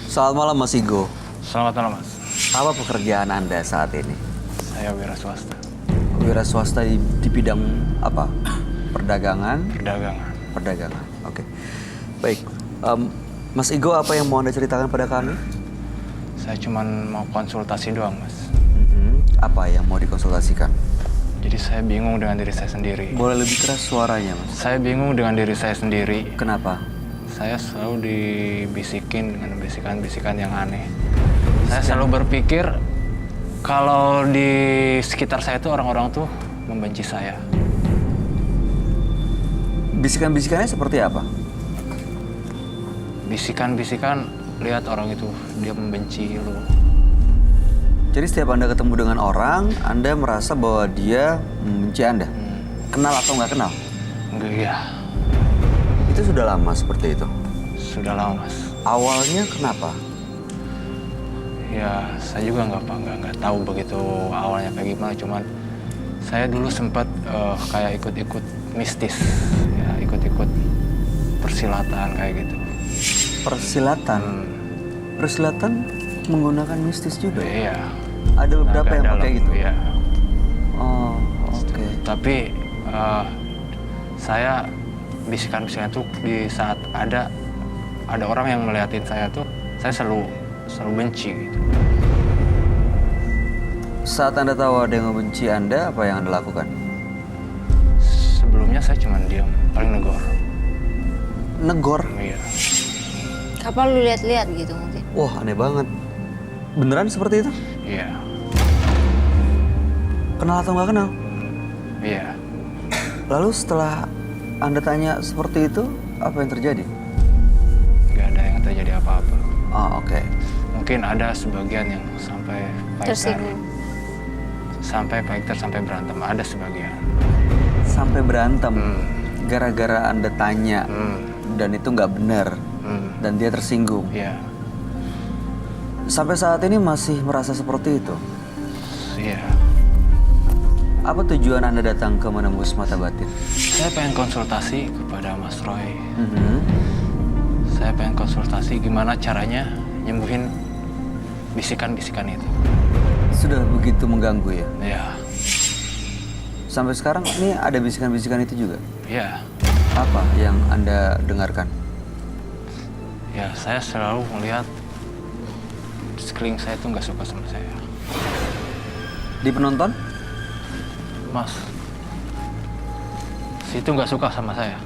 Selamat malam Mas Igo. Selamat malam, Mas. Apa pekerjaan Anda saat ini? Saya wira swasta. Wira swasta di bidang apa? Perdagangan? Perdagangan. Perdagangan, oke. Baik, Mas Igo apa yang mau Anda ceritakan pada kami? Saya cuma mau konsultasi doang, Mas. Apa yang mau dikonsultasikan? Jadi saya bingung dengan diri saya sendiri. Boleh lebih keras suaranya, Mas? Saya bingung dengan diri saya sendiri. Kenapa? Saya selalu dibisikin dengan bisikan-bisikan yang aneh. Saya selalu berpikir kalau di sekitar saya itu orang-orang tuh membenci saya. Bisikan-bisikannya seperti apa? Bisikan-bisikan, lihat orang itu, dia membenci lu. Jadi setiap Anda ketemu dengan orang, Anda merasa bahwa dia membenci Anda? Kenal atau nggak kenal? Enggak, ya. Itu sudah lama seperti itu? Sudah lama, Mas. Awalnya kenapa? Ya, saya juga nggak tahu begitu awalnya kayak gimana. Cuman saya dulu sempat kayak ikut-ikut mistis, ya ikut-ikut persilatan kayak gitu. Persilatan? Persilatan menggunakan mistis juga? Iya. Ada beberapa yang pakai gitu? Iya. Oh, oke. Tapi saya bisikan-bisikan itu di saat ada orang yang melihatin saya tuh, saya selalu benci gitu. Saat Anda tahu ada yang membenci Anda, apa yang Anda lakukan? Sebelumnya saya cuma diam, paling negor. Negor? Iya. Kapan lu lihat-lihat gitu mungkin? Wah, aneh banget. Beneran seperti itu? Iya. Kenal atau nggak kenal? Iya. Lalu setelah Anda tanya seperti itu, apa yang terjadi? Gak ada yang terjadi apa-apa. Oh, oke. Mungkin ada sebagian yang sampai Tersinggung. fighter sampai berantem, ada sebagian. Sampai berantem gara-gara Anda tanya dan itu nggak benar dan dia tersinggung. Iya. Sampai saat ini masih merasa seperti itu? Iya. Apa tujuan Anda datang ke Menembus Mata Batin? Saya pengen konsultasi kepada Mas Roy. Saya pengen konsultasi gimana caranya nyembuhin bisikan-bisikan itu. Sudah begitu mengganggu ya? Iya. Sampai sekarang ini ada bisikan-bisikan itu juga? Iya. Apa yang Anda dengarkan? Ya, saya selalu melihat sekeliling saya tuh nggak suka sama saya. Di penonton? Mas, si itu nggak suka sama saya.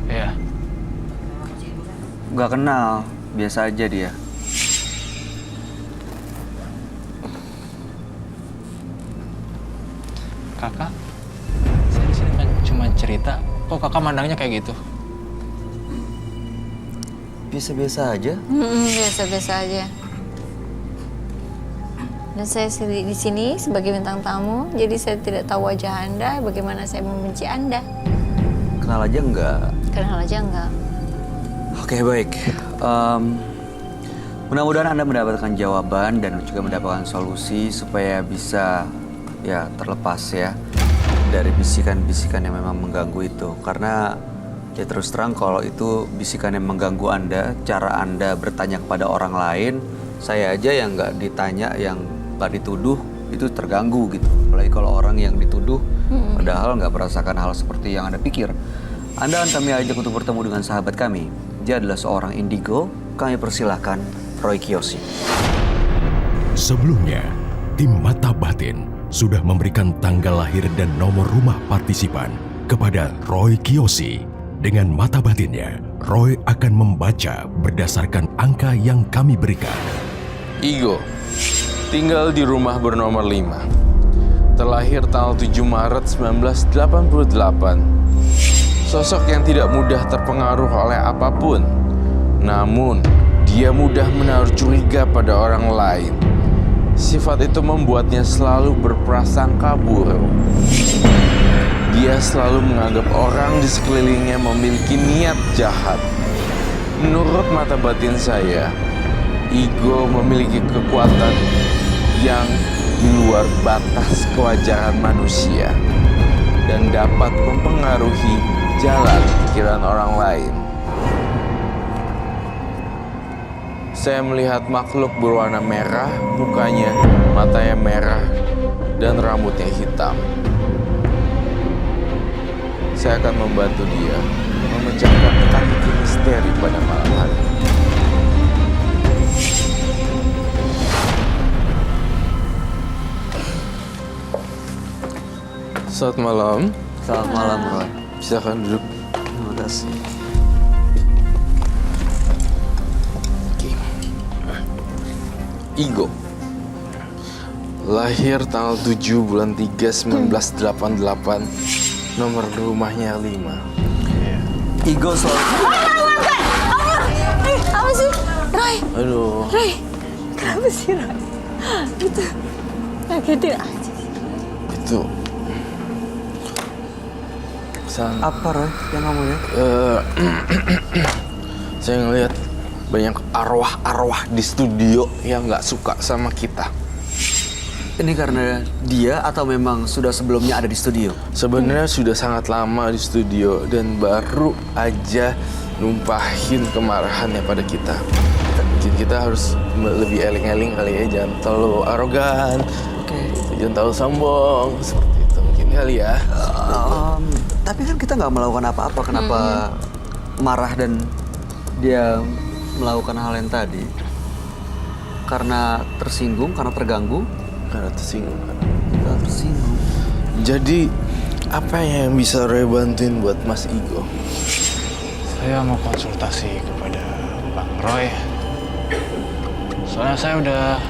Iya. Nggak kenal, biasa aja dia. Kakak, saya di sini kan cuma cerita. Kok kakak mandangnya kayak gitu? Biasa-biasa aja. Biasa-biasa aja. Dan saya di sini sebagai bintang tamu, jadi saya tidak tahu wajah Anda, bagaimana saya membenci Anda. Kenal aja enggak? Kenal aja enggak. Oke, baik. Mudah-mudahan Anda mendapatkan jawaban dan juga mendapatkan solusi supaya bisa ya terlepas ya dari bisikan-bisikan yang memang mengganggu itu. Karena ya terus terang kalau itu bisikan yang mengganggu Anda, cara Anda bertanya kepada orang lain, saya aja yang nggak ditanya, yang nggak dituduh itu terganggu gitu. Apalagi kalau orang yang dituduh padahal nggak merasakan hal seperti yang Anda pikir. Anda akan kami ajak untuk bertemu dengan sahabat kami. Dia adalah seorang indigo. Kami persilahkan Roy Kiyoshi. Sebelumnya, tim Mata Batin sudah memberikan tanggal lahir dan nomor rumah partisipan kepada Roy Kiyoshi. Dengan mata batinnya, Roy akan membaca berdasarkan angka yang kami berikan. Igo, tinggal di rumah bernomor 5. Terlahir tanggal 7 Maret 1988. Sosok yang tidak mudah terpengaruh oleh apapun. Namun, dia mudah menaruh curiga pada orang lain. Sifat itu membuatnya selalu berprasangka buruk. Dia selalu menganggap orang di sekelilingnya memiliki niat jahat. Menurut mata batin saya, Igo memiliki kekuatan yang di luar batas kewajaran manusia dan dapat mempengaruhi jalan pikiran orang lain. saya melihat makhluk berwarna merah, mukanya, matanya merah, dan rambutnya hitam. Saya akan membantu dia memecahkan teka-teki misteri pada malam hari. Selamat malam. Selamat malam, Roy. Silakan duduk. Terima kasih. Igo. Lahir tanggal 7 bulan 3 1988. Nomor rumahnya 5. Igo selalu... Apa sih? Roy, Aduh. Roy. Kenapa sih Roy? Itu ngagetin aja. Itu Apa, Roy, yang kamu lihat? saya ngelihat banyak arwah-arwah di studio yang nggak suka sama kita. Ini karena dia atau memang sudah sebelumnya ada di studio? Sebenarnya sudah sangat lama di studio dan baru aja numpahin kemarahannya pada kita. Mungkin kita harus lebih eling-eling kali ya, jangan terlalu arogan, jangan terlalu sombong, seperti itu mungkin kali ya. Tapi kan kita nggak melakukan apa-apa, kenapa marah dan dia melakukan hal yang tadi? Karena tersinggung, karena terganggu? Karena tersinggung kan. Kita tersinggung. Jadi apa yang bisa Roy bantuin buat Mas Igo? Saya mau konsultasi kepada Bang Roy. Soalnya saya udah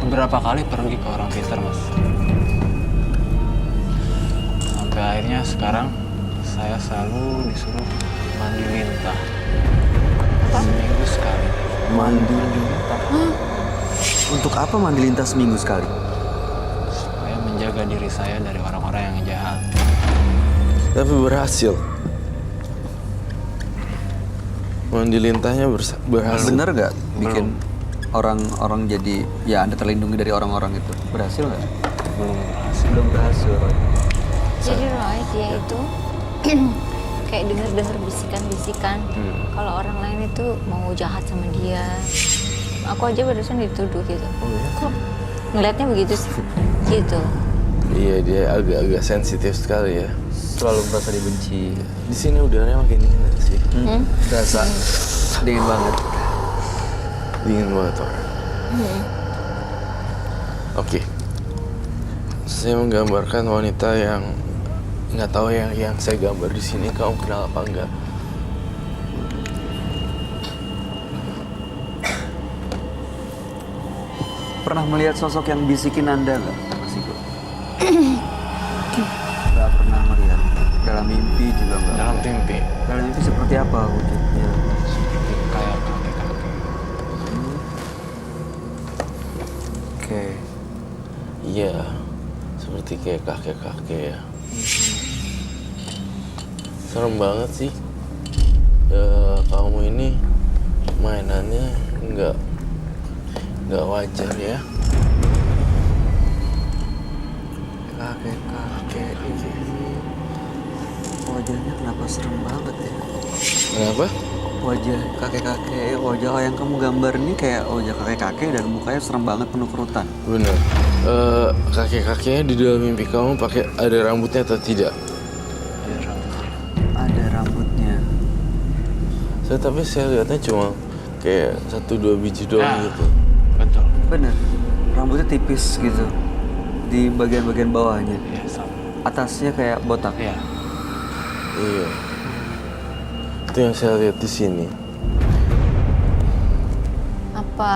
beberapa kali pergi ke orang pintar, Mas. Sampai akhirnya sekarang saya selalu disuruh mandi lintah. Seminggu sekali. Mandi lintah? Untuk apa mandi lintah seminggu sekali? Supaya menjaga diri saya dari orang-orang yang jahat. Tapi berhasil. Mandi lintahnya berhasil. Bener nggak bikin orang-orang jadi, ya Anda terlindungi dari orang-orang itu? Berhasil nggak? Belum berhasil. Belum berhasil, Roy. Jadi Roy, dia itu kayak dengar-dengar bisikan-bisikan. Kalau orang lain itu mau jahat sama dia. Aku aja barusan dituduh gitu. Oh ya? Kok ngeliatnya begitu sih? Gitu. Iya, dia agak-agak sensitif sekali ya. Selalu merasa dibenci. Di sini udaranya makin dingin sih. Berasa dingin banget. Dingin banget orang. Oke. Saya menggambarkan wanita yang nggak tahu yang saya gambar di sini. Kamu kenal apa enggak? Pernah melihat sosok yang bisikin Anda nggak, Mas Igo? Nggak pernah melihat. Dalam mimpi juga nggak. Dalam mimpi, Dalam mimpi seperti apa wujudnya? seperti kayak kakek-kakek. Oke. Iya, seperti kayak kakek-kakek ya. Serem banget sih. Kamu ini mainannya nggak wajar ya. Kakek-kakek ini wajahnya kenapa serem banget ya? Kenapa? Wajah kakek-kakek, wajah yang kamu gambar ini kayak wajah kakek-kakek dan mukanya serem banget, penuh kerutan. Bener. Kakek-kakeknya di dalam mimpi kamu pakai ada rambutnya atau tidak? Ada rambutnya. Ada rambutnya. Tapi saya lihatnya cuma kayak 1-2 biji doang Nah. gitu. Betul. Bener, rambutnya tipis gitu di bagian-bagian bawahnya. Iya, sama. Atasnya kayak botak. Iya. Iya. Itu yang saya lihat di sini. Apa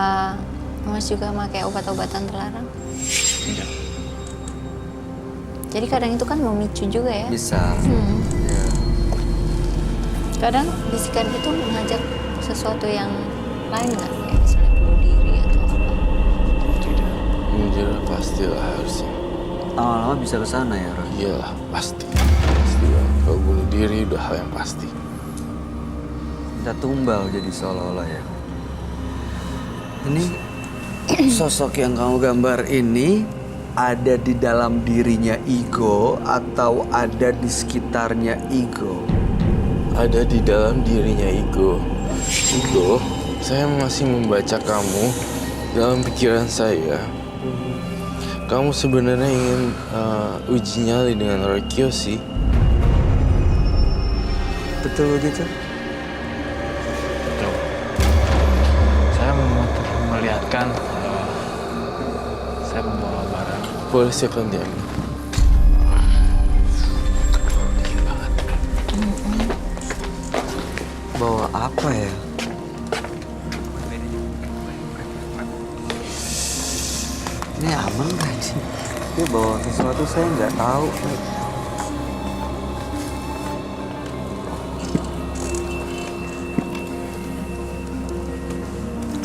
Mas juga pakai obat-obatan terlarang? Tidak. Jadi kadang itu kan memicu juga ya. Bisa. Ya. Kadang bisikan itu mengajak sesuatu yang lain nggak? Kayak misalnya bunuh diri atau apa? Tidak. Jujur pastilah harusnya. Lama-lama bisa ke sana ya, Roy. Iyalah, pasti. Pasti banget. Kalau bunuh diri udah hal yang pasti. Kita tumbal jadi seolah-olah ya. Ini sosok yang kamu gambar ini ada di dalam dirinya Igo atau ada di sekitarnya Igo? Ada di dalam dirinya Igo. Igo Saya masih membaca kamu dalam pikiran saya. Kamu sebenarnya ingin uji nyali dengan Roy Kiyoshi. Betul begitu? Betul. Saya melihatkan saya membawa barang. Boleh silakan diambil. Bawa apa ya? Ini aman gak sih? Dia bawa sesuatu saya nggak tahu.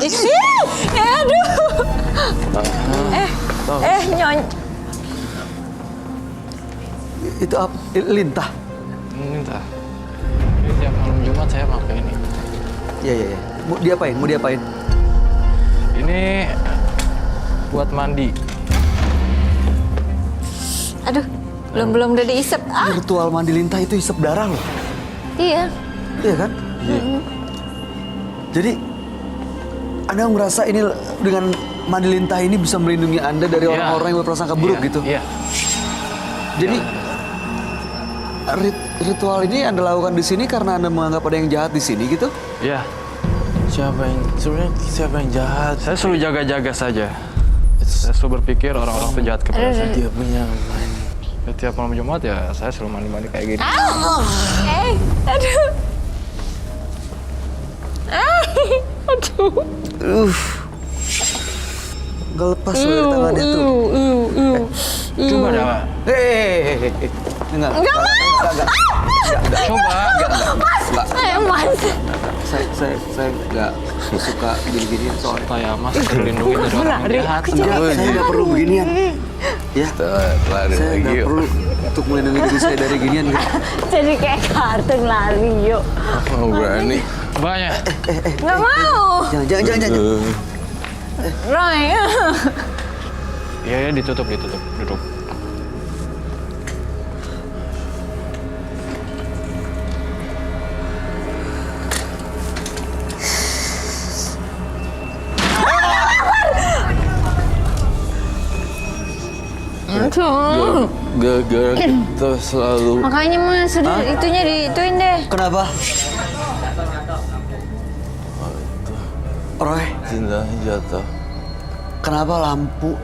Aduh. Nyonya. Itu apa? Lintah. Entah. Ini tiap malam Jumat saya pakai ini. Iya, iya, iya. Mau diapain? Mau diapain? Ini buat mandi. Aduh, belum udah diisep. Ah, Ritual mandi lintah itu isep darah loh. iya. Iya kan? Jadi, Anda merasa ini dengan mandi lintah ini bisa melindungi Anda dari Iya. orang-orang yang berprasangka buruk Iya, gitu? Iya. Jadi, ritual ini Anda lakukan di sini karena Anda menganggap ada yang jahat di sini gitu? Iya. Siapa yang jahat? Saya selalu jaga-jaga saja. Saya selalu berpikir orang-orang itu jahat kepada saya. Dia punya main. Setiap malam Jumat ya saya selalu mandi-mandi kayak gini. Aduh. Aduh. Nggak lepas loh dari tangannya tuh. Coba dah. Enggak. Coba. Mas. Saya nggak suka gini-gini soalnya. Supaya Mas terlindungi dari orang yang jahat. Enggak, saya nggak perlu beginian. Ya, Lari saya lagi nggak yuk. perlu untuk melindungi diri saya dari ginian. Gitu. Jadi kayak kartun lari yuk. Mau berani. Banyak. Nggak mau. Jangan. Roy. Iya, ditutup. Duduk. Aduh. Gara-gara kita selalu Makanya mas, udah itunya diituin deh. Kenapa? Roy, cintanya jatuh. kenapa lampu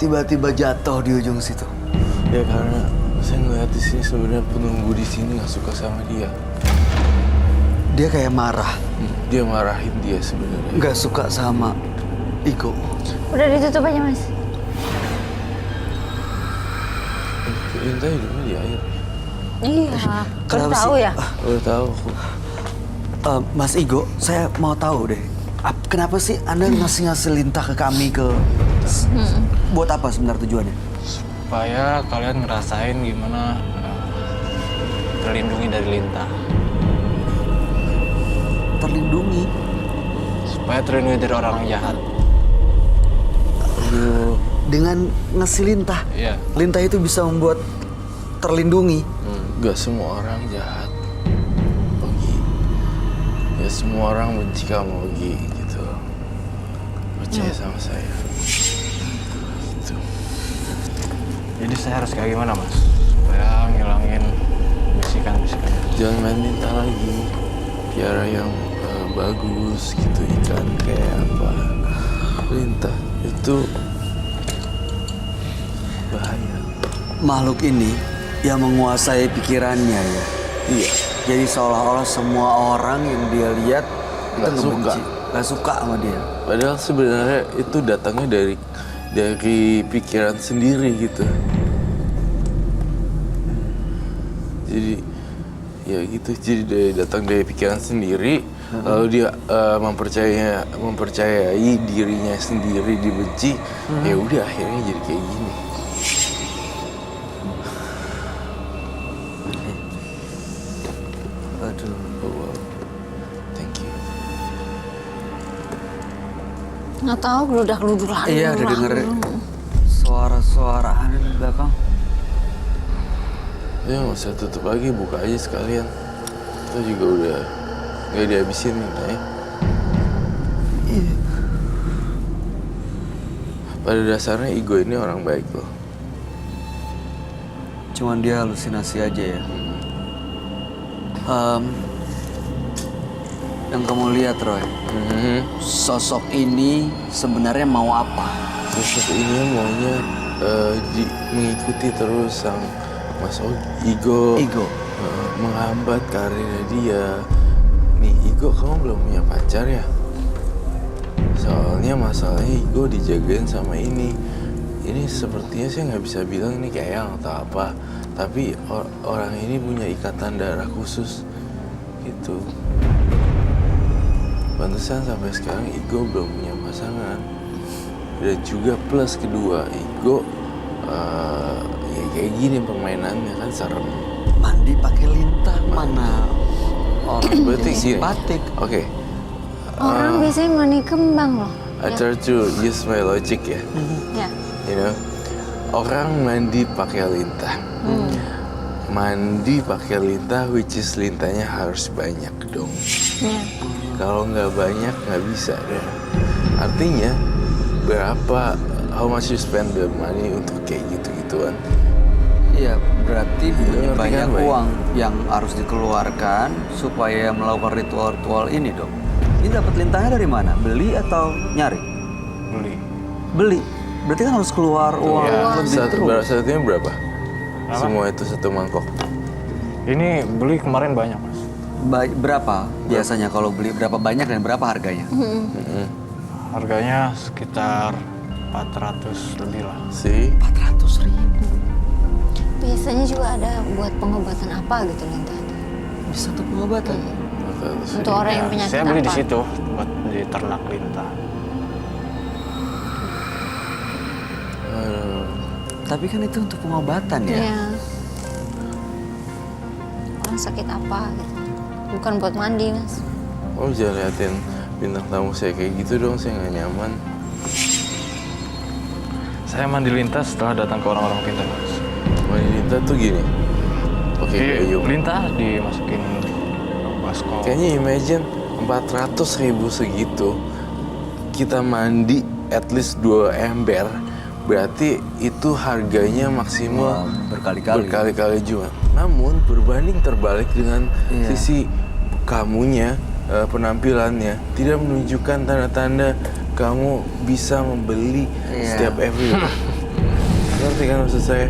tiba-tiba jatuh di ujung situ? Ya karena saya ngeliat di sini sebenarnya penunggu di sini nggak suka sama dia. Dia kayak marah, Dia marahin dia sebenarnya. nggak suka sama Iko. Udah ditutup aja mas. Lintah hidupnya di air. Iya. Baru Kenapa tahu sih? ya? Udah tahu aku. Mas Igo, saya mau tahu deh. Kenapa sih Anda ngasih lintah ke kami buat apa sebenarnya tujuannya? Supaya kalian ngerasain gimana terlindungi dari lintah. Terlindungi. Supaya terlindungi dari orang jahat. Dengan ngasih lintah. Iya. Lintah itu bisa membuat terlindungi. Gak semua orang jahat, Ogi. Ya semua orang benci kamu, Ogi, gitu. Percaya sama saya. Gitu. Jadi saya harus kayak gimana mas? Supaya ngilangin bisikan-bisikan. Jangan main lintah lagi. Piara yang bagus gitu, ikan kayak apa. Lintah itu bahaya. Makhluk ini yang menguasai pikirannya ya. Iya. Jadi seolah-olah semua orang yang dia lihat itu Nggak suka. ngebenci. Nggak suka sama dia. Padahal sebenarnya itu datangnya dari pikiran sendiri gitu. Jadi ya gitu, jadi datang dari pikiran sendiri, lalu dia mempercayai dirinya sendiri dibenci, ya udah akhirnya jadi kayak gini. Aduh. Oh, wow. Thank you. Nggak tahu geludak-geluduk lagi. Iya, udah denger suara-suara aneh di belakang. Ya nggak usah tutup lagi, buka aja sekalian. Kita juga udah nggak dihabisin nih, ya. Pada dasarnya Igo ini orang baik loh. Cuman dia halusinasi aja ya. Yang kamu lihat, Roy, sosok ini sebenarnya mau apa? Sosok ini maunya mengikuti terus sang Mas Igo. Menghambat karirnya dia. Nih Igo, kamu belum punya pacar ya? Soalnya masalahnya Igo dijagain sama ini. Ini sepertinya saya nggak bisa bilang ini kayak atau apa. Tapi orang ini punya ikatan darah khusus gitu. Pantesan sampai sekarang Igo belum punya pasangan. Dan juga plus kedua, Igo ya kayak gini permainannya kan serem. Mandi pakai lintah mana? Orang Berarti jadi gini. simpatik. Oke. Orang biasanya mandi kembang loh. I try to use my logic ya. Ya. You know, orang mandi pakai lintah. Mandi pakai lintah, which is lintahnya harus banyak dong. Ya. Kalau nggak banyak nggak bisa deh. Artinya berapa, how much you spend the money untuk kayak gitu-gituan? Iya, berarti Ngerti banyak kan, Bay? uang yang harus dikeluarkan supaya melakukan ritual-ritual ini dong. Ini dapat lintahnya dari mana? Beli atau nyari? Beli. Beli. Berarti kan harus keluar uang Iya. lebih terus. Satunya berapa? Apa? Semua itu satu mangkok. Ini beli kemarin banyak, Mas. Berapa biasanya kalau beli? Berapa banyak dan berapa harganya? Harganya sekitar 400 lebih lah. See? 400.000. Biasanya juga ada buat pengobatan apa gitu lintah itu. Bisa untuk pengobatan. Untuk orang yang Ya, penyakit saya beli apa? di situ buat di ternak lintah. Tapi kan itu untuk pengobatan ya. Iya. Orang sakit apa gitu. Bukan buat mandi, Mas. Oh, jangan liatin bintang tamu saya kayak gitu dong, saya nggak nyaman. Saya mandi lintah setelah datang ke orang-orang pintar, Mas. Mandi lintah tuh gini, pakai gayung. Lintah dimasukin baskom. Kayaknya imagine 400.000 segitu, kita mandi at least 2 ember, berarti itu harganya maksimal berkali-kali juga. Namun berbanding terbalik dengan sisi kamunya, penampilannya tidak menunjukkan tanda-tanda kamu bisa membeli setiap every. Ngerti kan maksud saya?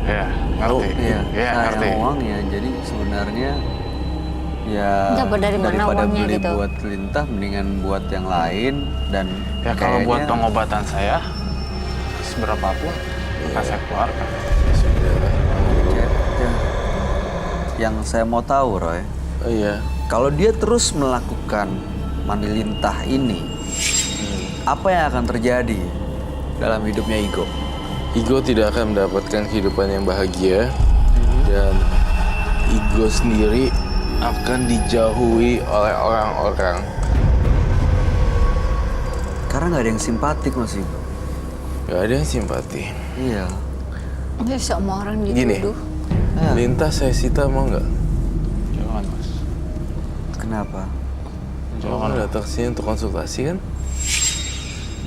Ya, ngerti. Iya, Ya, ngerti. sayang uangnya. Jadi sebenarnya ya Dapat dari mana daripada uangnya beli gitu? buat lintah, mendingan buat yang lain dan Ya kalau buat kayaknya- pengobatan saya, seberapapun akan saya keluarkan. Ya, yang saya mau tahu, Roy, Oh iya. kalau dia terus melakukan mandi lintah ini, apa yang akan terjadi dalam hidupnya Igo? Igo tidak akan mendapatkan kehidupan yang bahagia dan Igo sendiri akan dijauhi oleh orang-orang. Karena nggak ada yang simpatik Mas Igo. Gak ada yang simpati. Iya. Ya, semua orang Gini. dituduh. Lintas saya sita mau nggak? Jangan, Mas. Kenapa? Jangan datang sini untuk konsultasi kan?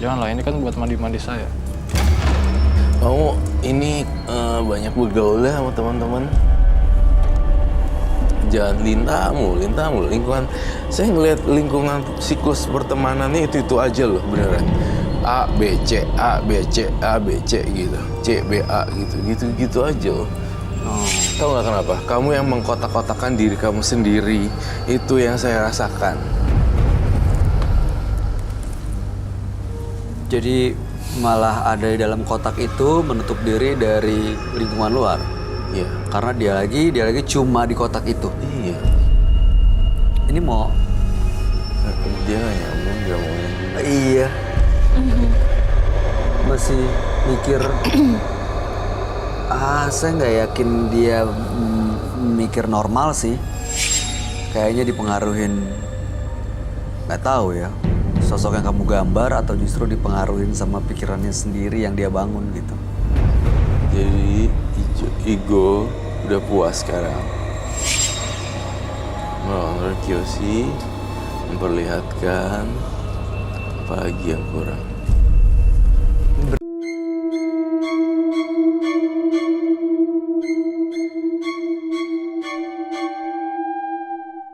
Janganlah, ini kan buat mandi-mandi saya. Kamu ini banyak bergaul ya sama teman-teman. Jangan lintahmu, lingkungan. Saya ngelihat lingkungan siklus pertemanannya itu aja loh beneran. A, B, C, A, B, C, A, B, C gitu. C, B, A gitu aja loh. Tahu nggak kenapa? Kamu yang mengkotak-kotakan diri kamu sendiri, itu yang saya rasakan. Jadi malah ada di dalam kotak itu menutup diri dari lingkungan luar. Iya. Karena dia lagi cuma di kotak itu. Iya. Ini mau Dia nggak nyambung, dia maunya juga. iya. Masih mikir saya nggak yakin dia mikir normal sih. Kayaknya dipengaruhin, nggak tahu ya, sosok yang kamu gambar atau justru dipengaruhin sama pikirannya sendiri yang dia bangun gitu. Jadi Igo udah puas sekarang. Melawan Kiyoshi memperlihatkan Apalagi yang kurang?